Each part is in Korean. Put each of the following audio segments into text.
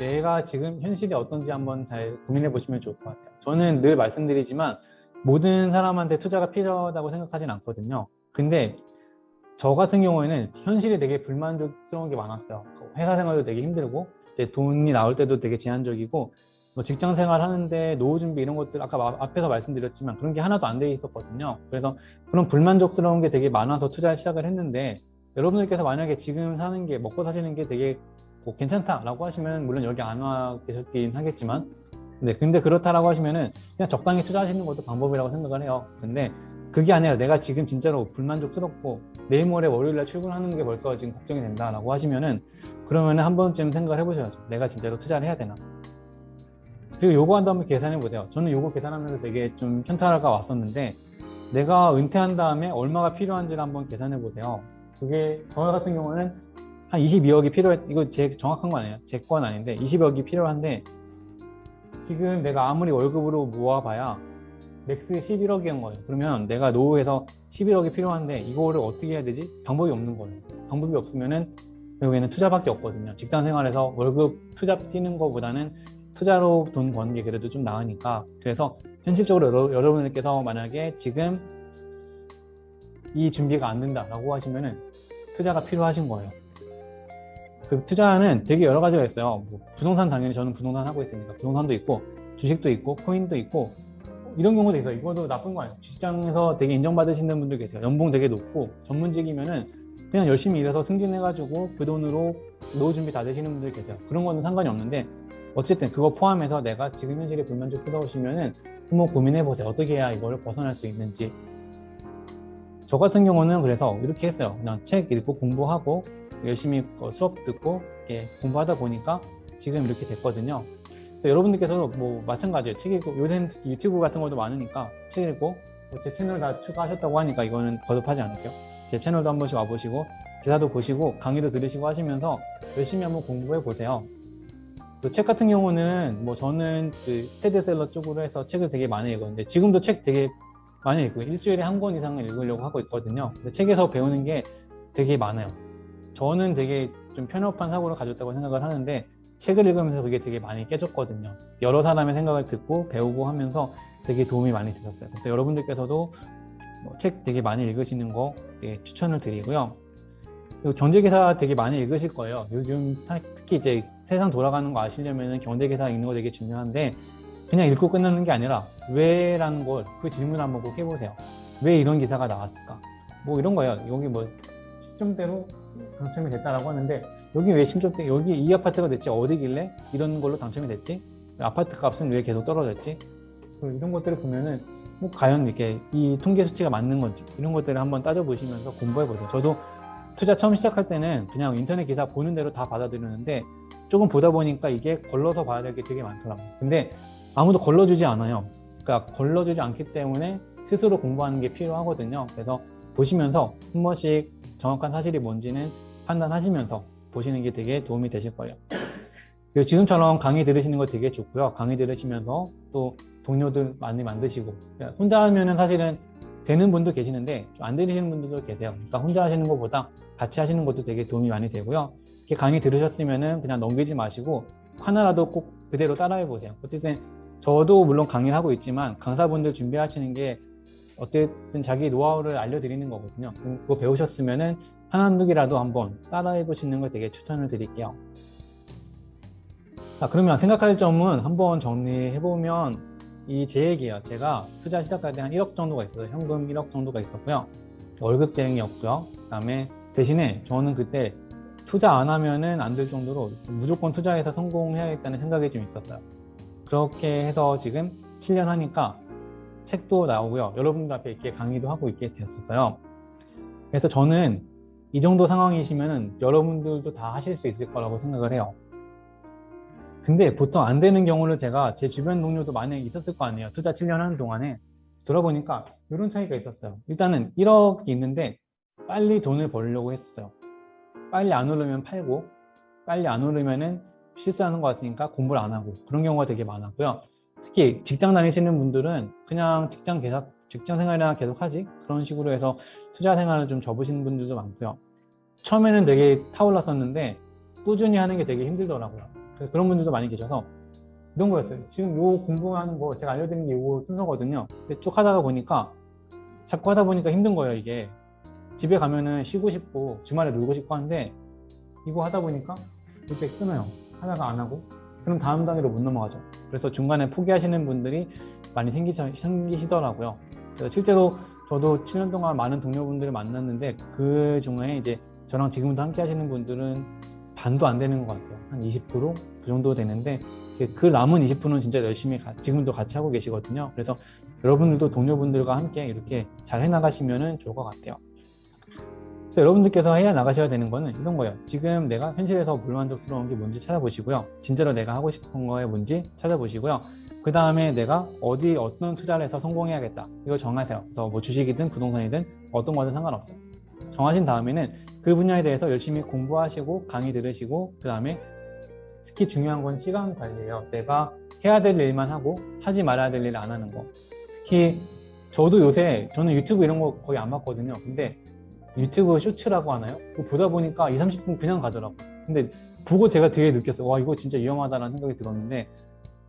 내가 지금 현실이 어떤지 한번 잘 고민해 보시면 좋을 것 같아요. 저는 늘 말씀드리지만 모든 사람한테 투자가 필요하다고 생각하진 않거든요. 근데 저 같은 경우에는 현실이 되게 불만족스러운 게 많았어요. 회사 생활도 되게 힘들고 이제 돈이 나올 때도 되게 제한적이고 뭐 직장 생활 하는데 노후 준비 이런 것들 아까 앞에서 말씀드렸지만 그런 게 하나도 안 돼 있었거든요. 그래서 그런 불만족스러운 게 되게 많아서 투자를 시작을 했는데 여러분들께서 만약에 지금 사는 게 먹고 사시는 게 되게 뭐 괜찮다라고 하시면 물론 여기 안 와 계셨긴 하겠지만 근데 그렇다라고 하시면은 그냥 적당히 투자하시는 것도 방법이라고 생각을 해요. 근데 그게 아니라 내가 지금 진짜로 불만족스럽고 내일 모레 월요일날 출근하는 게 벌써 지금 걱정이 된다라고 하시면은 그러면은 한 번쯤 생각을 해보셔야죠. 내가 진짜로 투자를 해야 되나? 그리고 요거 한번 계산해 보세요. 저는 요거 계산하면서 되게 좀 현타가 왔었는데 내가 은퇴한 다음에 얼마가 필요한지를 한번 계산해 보세요. 그게 저 같은 경우는 한 22억이 필요해. 이거 제 정확한 거 아니에요. 제 건 아닌데 20억이 필요한데 지금 내가 아무리 월급으로 모아봐야 맥스 11억인 거예요. 그러면 내가 노후에서 11억이 필요한데 이거를 어떻게 해야 되지? 방법이 없는 거예요. 방법이 없으면은 결국에는 투자밖에 없거든요. 직장 생활에서 월급 투자 뛰는 거보다는 투자로 돈 버는 게 그래도 좀 나으니까. 그래서 현실적으로 여러분들께서 만약에 지금 이 준비가 안 된다라고 하시면은 투자가 필요하신 거예요. 그 투자는 되게 여러 가지가 있어요. 뭐 부동산 당연히 저는 부동산 하고 있으니까 부동산도 있고 주식도 있고 코인도 있고 이런 경우도 있어요. 이것도 나쁜 거 아니에요. 직장에서 되게 인정받으시는 분들 계세요. 연봉 되게 높고 전문직이면은 그냥 열심히 일해서 승진해가지고 그 돈으로 노후 준비 다 되시는 분들 계세요. 그런 거는 상관이 없는데 어쨌든 그거 포함해서 내가 지금 현실에 불만족스러우시면은 한번 고민해 보세요. 어떻게 해야 이거를 벗어날 수 있는지. 저 같은 경우는 그래서 이렇게 했어요. 그냥 책 읽고 공부하고 열심히 수업 듣고 이렇게 공부하다 보니까 지금 이렇게 됐거든요. 그래서 여러분들께서도 뭐 마찬가지예요. 책 읽고 요새는 유튜브 같은 것도 많으니까 책 읽고 제 채널 다 추가하셨다고 하니까 이거는 거듭하지 않을게요. 제 채널도 한 번씩 와보시고 기사도 보시고 강의도 들으시고 하시면서 열심히 한번 공부해 보세요. 그 책 같은 경우는 뭐 저는 그 스테디셀러 쪽으로 해서 책을 되게 많이 읽었는데 지금도 책 되게 많이 읽고 일주일에 한 권 이상을 읽으려고 하고 있거든요. 근데 책에서 배우는 게 되게 많아요. 저는 되게 좀 편협한 사고를 가졌다고 생각을 하는데 책을 읽으면서 그게 되게 많이 깨졌거든요. 여러 사람의 생각을 듣고 배우고 하면서 되게 도움이 많이 되셨어요. 그래서 여러분들께서도 책 되게 많이 읽으시는 거 되게 추천을 드리고요. 그리고 경제기사 되게 많이 읽으실 거예요. 요즘 특히 이제 세상 돌아가는 거 아시려면 경제기사 읽는 거 되게 중요한데 그냥 읽고 끝나는 게 아니라 왜라는 걸 그 질문을 한번 꼭 해보세요. 왜 이런 기사가 나왔을까? 뭐 이런 거예요. 여기 뭐 시점대로 당첨이 됐다라고 하는데 여기 왜 심점대 여기 이 아파트가 됐지 어디길래 이런 걸로 당첨이 됐지? 아파트 값은 왜 계속 떨어졌지? 이런 것들을 보면은 뭐 과연 이렇게 이 통계 수치가 맞는 건지 이런 것들을 한번 따져보시면서 공부해 보세요. 저도 투자 처음 시작할 때는 그냥 인터넷 기사 보는 대로 다 받아들였는데 조금 보다 보니까 이게 걸러서 봐야 될 게 되게 많더라고요. 근데 아무도 걸러주지 않아요. 그러니까 걸러주지 않기 때문에 스스로 공부하는 게 필요하거든요. 그래서 보시면서 한 번씩 정확한 사실이 뭔지는 판단하시면서 보시는 게 되게 도움이 되실 거예요. 그리고 지금처럼 강의 들으시는 거 되게 좋고요. 강의 들으시면서 또 동료들 많이 만드시고 혼자 하면은 사실은 되는 분도 계시는데 좀 안 들으시는 분들도 계세요. 그러니까 혼자 하시는 것보다 같이 하시는 것도 되게 도움이 많이 되고요. 이렇게 강의 들으셨으면은 그냥 넘기지 마시고 하나라도 꼭 그대로 따라해 보세요. 어쨌든 저도 물론 강의를 하고 있지만 강사분들 준비하시는 게 어쨌든 자기 노하우를 알려드리는 거거든요. 그거 배우셨으면은 한두 개라도 한번 따라해 보시는 걸 되게 추천을 드릴게요. 자, 그러면 생각할 점은 한번 정리해 보면 이 제 얘기예요. 제가 투자 시작할 때 한 1억 정도가 있어요. 현금 1억 정도가 있었고요. 월급쟁이였고요. 그 다음에 대신에 저는 그때 투자 안 하면은 안 될 정도로 무조건 투자해서 성공해야겠다는 생각이 좀 있었어요. 그렇게 해서 지금 7년 하니까 책도 나오고요. 여러분들 앞에 이렇게 강의도 하고 있게 되었어요. 그래서 저는 이 정도 상황이시면은 여러분들도 다 하실 수 있을 거라고 생각을 해요. 근데 보통 안 되는 경우를 제가 제 주변 동료도 만약에 있었을 거 아니에요. 투자 7년 하는 동안에 돌아보니까 이런 차이가 있었어요. 일단은 1억이 있는데 빨리 돈을 벌려고 했어요. 빨리 안 오르면 팔고 빨리 안 오르면은 실수하는 것 같으니까 공부를 안 하고 그런 경우가 되게 많았고요. 특히 직장 다니시는 분들은 그냥 직장 생활이나 계속 하지 그런 식으로 해서 투자 생활을 좀 접으시는 분들도 많고요. 처음에는 되게 타올랐었는데 꾸준히 하는 게 되게 힘들더라고요. 그런 분들도 많이 계셔서 이런 거였어요. 지금 요 공부하는 거 제가 알려드린 게 요 순서거든요. 근데 쭉 하다가 보니까 자꾸 하다 보니까 힘든 거예요. 이게 집에 가면은 쉬고 싶고 주말에 놀고 싶고 하는데 이거 하다 보니까 이렇게 끊어요. 하다가 안 하고 그럼 다음 단계로 못 넘어가죠. 그래서 중간에 포기하시는 분들이 많이 생기시더라고요. 그래서 실제로 저도 7년 동안 많은 동료분들을 만났는데 그 중에 이제 저랑 지금도 함께 하시는 분들은 반도 안 되는 것 같아요. 한 20%? 그 정도 되는데 그 남은 20%는 진짜 열심히 지금도 같이 하고 계시거든요. 그래서 여러분들도 동료분들과 함께 이렇게 잘 해나가시면 좋을 것 같아요. 그래서 여러분들께서 해야 나가셔야 되는 거는 이런 거예요. 지금 내가 현실에서 불만족스러운 게 뭔지 찾아보시고요. 진짜로 내가 하고 싶은 거에 뭔지 찾아보시고요. 그 다음에 내가 어떤 투자를 해서 성공해야겠다. 이걸 정하세요. 그래서 뭐 주식이든 부동산이든 어떤 거든 상관없어요. 정하신 다음에는 그 분야에 대해서 열심히 공부하시고 강의 들으시고 그 다음에 특히 중요한 건 시간 관리예요. 내가 해야 될 일만 하고 하지 말아야 될 일 안 하는 거. 특히 저도 요새 저는 유튜브 이런 거 거의 안 봤거든요. 근데 유튜브 쇼츠라고 하나요? 그거 보다 보니까 20, 30분 그냥 가더라고요. 근데 보고 제가 되게 느꼈어요. 와, 이거 진짜 위험하다라는 생각이 들었는데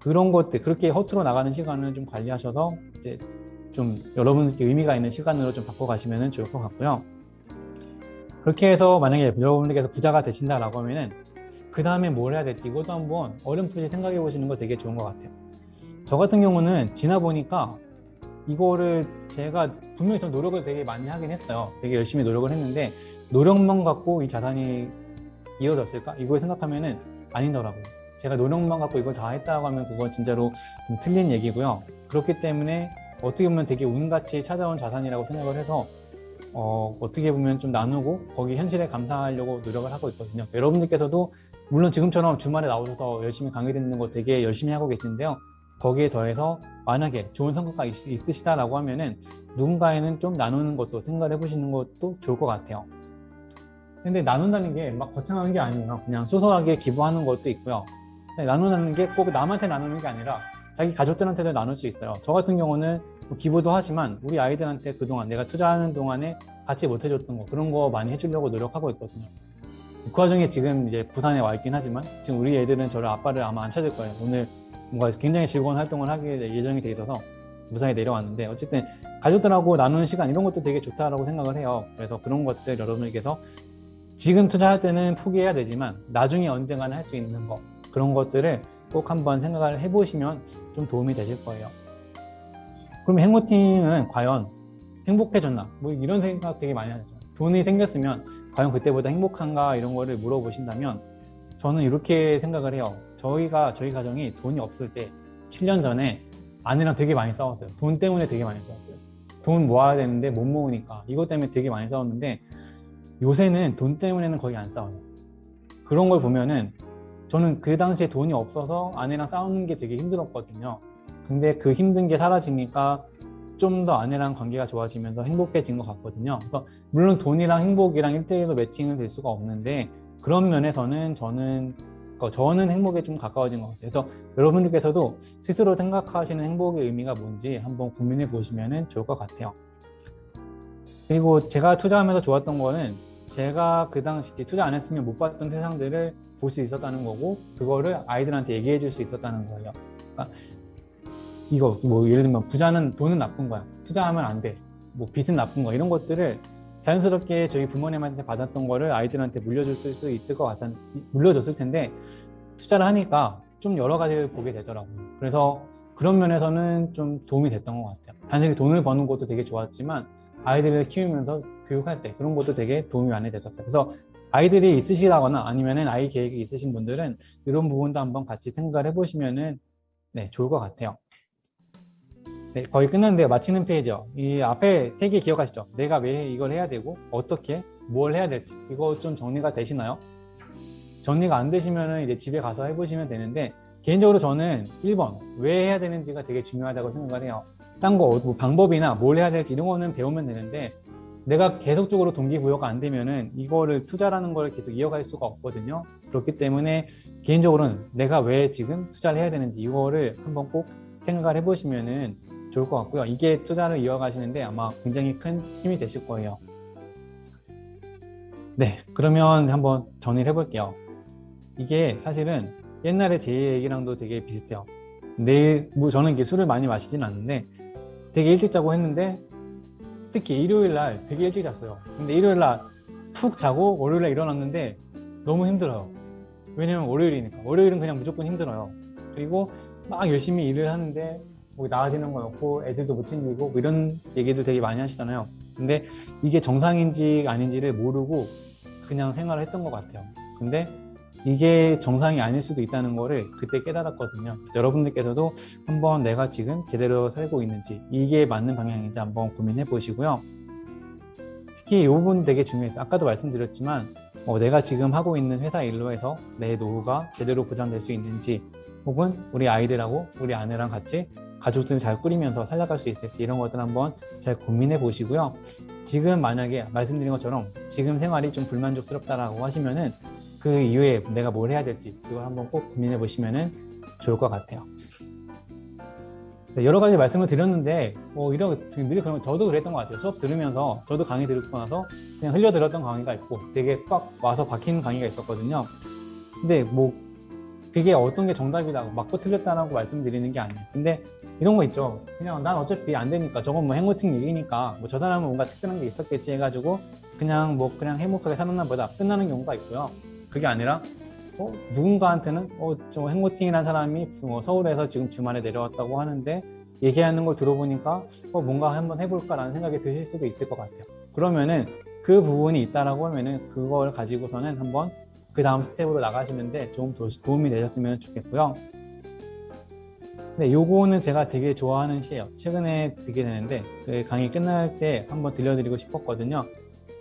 그런 것들, 그렇게 허투루 나가는 시간을 좀 관리하셔서 이제 좀 여러분께 의미가 있는 시간으로 좀 바꿔가시면 좋을 것 같고요. 그렇게 해서 만약에 여러분들께서 부자가 되신다라고 하면은 그 다음에 뭘 해야 될지 이것도 한번 어렴풋이 생각해 보시는 거 되게 좋은 것 같아요. 저 같은 경우는 지나 보니까 이거를 제가 분명히 좀 노력을 되게 많이 하긴 했어요. 되게 열심히 노력을 했는데 노력만 갖고 이 자산이 이어졌을까? 이걸 생각하면은 아니더라고요. 제가 노력만 갖고 이걸 다 했다고 하면 그건 진짜로 좀 틀린 얘기고요. 그렇기 때문에 어떻게 보면 되게 운같이 찾아온 자산이라고 생각을 해서 어떻게 보면 좀 나누고 거기 현실에 감사하려고 노력을 하고 있거든요. 여러분들께서도 물론 지금처럼 주말에 나오셔서 열심히 강의 듣는 거 되게 열심히 하고 계신데요. 거기에 더해서 만약에 좋은 성과가 있으시다라고 하면은 누군가에는 좀 나누는 것도 생각을 해보시는 것도 좋을 것 같아요. 근데 나눈다는 게 막 거창한 게 아니에요. 그냥 소소하게 기부하는 것도 있고요. 나눈다는 게 꼭 남한테 나누는 게 아니라 자기 가족들한테도 나눌 수 있어요. 저 같은 경우는 기부도 하지만 우리 아이들한테 그동안 내가 투자하는 동안에 같이 못 해줬던 거 그런 거 많이 해주려고 노력하고 있거든요. 그 와중에 지금 이제 부산에 와 있긴 하지만 지금 우리 애들은 저를 아빠를 아마 안 찾을 거예요. 오늘 뭔가 굉장히 즐거운 활동을 하게 예정이 돼 있어서 무사히 내려왔는데 어쨌든 가족들하고 나누는 시간 이런 것도 되게 좋다라고 생각을 해요. 그래서 그런 것들 여러분께서 지금 투자할 때는 포기해야 되지만 나중에 언젠가는 할 수 있는 거 그런 것들을 꼭 한번 생각을 해보시면 좀 도움이 되실 거예요. 그럼 행복팀은 과연 행복해졌나? 뭐 이런 생각 되게 많이 하죠. 돈이 생겼으면 과연 그때보다 행복한가 이런 거를 물어보신다면 저는 이렇게 생각을 해요. 저희 가정이 돈이 없을 때 7년 전에 아내랑 되게 많이 싸웠어요. 돈 때문에 되게 많이 싸웠어요. 돈 모아야 되는데 못 모으니까 이것 때문에 되게 많이 싸웠는데 요새는 돈 때문에는 거의 안 싸워요. 그런 걸 보면은 저는 그 당시에 돈이 없어서 아내랑 싸우는 게 되게 힘들었거든요. 근데 그 힘든 게 사라지니까 좀 더 아내랑 관계가 좋아지면서 행복해진 것 같거든요. 그래서 물론 돈이랑 행복이랑 1대1로 매칭은 될 수가 없는데 그런 면에서는 저는 행복에 좀 가까워진 것 같아요. 그래서 여러분들께서도 스스로 생각하시는 행복의 의미가 뭔지 한번 고민해 보시면 좋을 것 같아요. 그리고 제가 투자하면서 좋았던 거는 제가 그 당시 투자 안 했으면 못 봤던 세상들을 볼 수 있었다는 거고 그거를 아이들한테 얘기해 줄 수 있었다는 거예요. 그러니까 이거 뭐 예를 들면 부자는 돈은 나쁜 거야. 투자하면 안 돼. 뭐 빚은 나쁜 거야. 이런 것들을 자연스럽게 저희 부모님한테 받았던 거를 아이들한테 물려줬을 수 있을 것 같은 물려줬을 텐데 투자를 하니까 좀 여러 가지를 보게 되더라고요. 그래서 그런 면에서는 좀 도움이 됐던 것 같아요. 단순히 돈을 버는 것도 되게 좋았지만 아이들을 키우면서 교육할 때 그런 것도 되게 도움이 많이 됐었어요. 그래서 아이들이 있으시다거나 아니면은 아이 계획이 있으신 분들은 이런 부분도 한번 같이 생각을 해보시면은 네, 좋을 것 같아요. 네, 거의 끝났는데요. 마치는 페이지요. 이 앞에 3개 기억하시죠? 내가 왜 이걸 해야 되고 어떻게 뭘 해야 될지 이거 좀 정리가 되시나요? 정리가 안 되시면은 이제 집에 가서 해보시면 되는데 개인적으로 저는 1번 왜 해야 되는지가 되게 중요하다고 생각을 해요. 딴 거 뭐 방법이나 뭘 해야 될지 이런 거는 배우면 되는데 내가 계속적으로 동기부여가 안 되면은 이거를 투자라는 걸 계속 이어갈 수가 없거든요. 그렇기 때문에 개인적으로는 내가 왜 지금 투자를 해야 되는지 이거를 한번 꼭 생각을 해보시면은 좋을 것 같고요. 이게 투자를 이어가시는데 아마 굉장히 큰 힘이 되실 거예요. 네, 그러면 한번 정리를 해볼게요. 이게 사실은 옛날에 제 얘기랑도 되게 비슷해요. 내일, 뭐 저는 이게 술을 많이 마시진 않는데 되게 일찍 자고 했는데 특히 일요일 날 되게 일찍 잤어요. 근데 일요일 날 푹 자고 월요일 날 일어났는데 너무 힘들어요. 왜냐면 월요일이니까. 월요일은 그냥 무조건 힘들어요. 그리고 막 열심히 일을 하는데 뭐 나아지는 건 없고 애들도 못 챙기고 뭐 이런 얘기도 되게 많이 하시잖아요. 근데 이게 정상인지 아닌지를 모르고 그냥 생활을 했던 것 같아요. 근데 이게 정상이 아닐 수도 있다는 거를 그때 깨달았거든요. 여러분들께서도 한번 내가 지금 제대로 살고 있는지 이게 맞는 방향인지 한번 고민해 보시고요. 특히 이 부분 되게 중요해요. 아까도 말씀드렸지만 내가 지금 하고 있는 회사 일로 해서 내 노후가 제대로 보장될 수 있는지 혹은 우리 아이들하고 우리 아내랑 같이 가족들을 잘 꾸리면서 살아갈 수 있을지 이런 것들 한번 잘 고민해 보시고요. 지금 만약에 말씀드린 것처럼 지금 생활이 좀 불만족스럽다라고 하시면은 그 이후에 내가 뭘 해야 될지 그걸 한번 꼭 고민해 보시면은 좋을 것 같아요. 네, 여러 가지 말씀을 드렸는데 늘 그런 저도 그랬던 것 같아요. 수업 들으면서 저도 강의 듣고 나서 그냥 흘려들었던 강의가 있고 되게 꽉 와서 박힌 강의가 있었거든요. 근데 뭐 그게 어떤 게 정답이다 맞고 틀렸다라고 말씀드리는 게 아니에요. 근데 이런 거 있죠. 그냥 난 어차피 안 되니까 저건 뭐 행운팅 얘기니까 뭐 저 사람은 뭔가 특별한 게 있었겠지 해가지고 그냥 행복하게 사는 날보다 끝나는 경우가 있고요. 그게 아니라 누군가한테는 저 행모팅이라는 사람이 서울에서 지금 주말에 내려왔다고 하는데 얘기하는 걸 들어보니까 뭔가 한번 해볼까라는 생각이 드실 수도 있을 것 같아요. 그러면은 그 부분이 있다라고 하면은 그걸 가지고서는 한번 그 다음 스텝으로 나가시는데 좀 도움이 되셨으면 좋겠고요. 네, 요거는 제가 되게 좋아하는 시예요. 최근에 듣게 되는데 그 강의 끝날 때 한번 들려드리고 싶었거든요.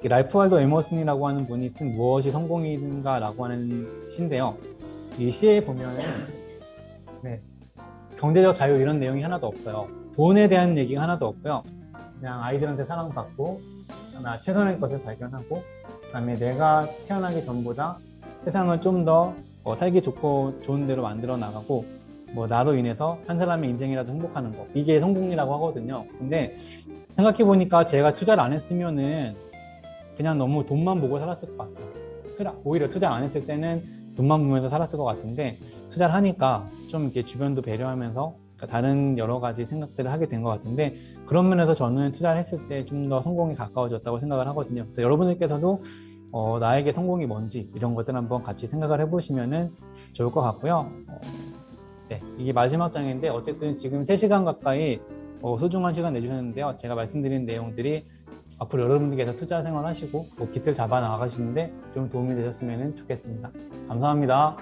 랄프 월도 에머슨이라고 하는 분이 쓴 무엇이 성공인가 라고 하는 시인데요. 이 시에 보면은 경제적 자유 이런 내용이 하나도 없어요. 돈에 대한 얘기가 하나도 없고요. 그냥 아이들한테 사랑받고 최선의 것을 발견하고 그다음에 내가 태어나기 전보다 세상을 좀 더 살기 좋고 좋은 데로 만들어 나가고 나로 인해서 한 사람의 인생이라도 행복하는 거 이게 성공이라고 하거든요. 근데 생각해 보니까 제가 투자를 안 했으면은 그냥 너무 돈만 보고 살았을 것 같아요. 오히려 투자 안 했을 때는 돈만 보면서 살았을 것 같은데 투자를 하니까 좀 이렇게 주변도 배려하면서 다른 여러 가지 생각들을 하게 된 것 같은데 그런 면에서 저는 투자를 했을 때 좀 더 성공이 가까워졌다고 생각을 하거든요. 그래서 여러분들께서도 나에게 성공이 뭔지 이런 것들 한번 같이 생각을 해보시면 좋을 것 같고요. 네, 이게 마지막 장인데 어쨌든 지금 3시간 가까이 소중한 시간 내주셨는데요. 제가 말씀드린 내용들이 앞으로 여러분들께서 투자 생활 하시고 깃을 잡아 나가시는데 좀 도움이 되셨으면 좋겠습니다. 감사합니다.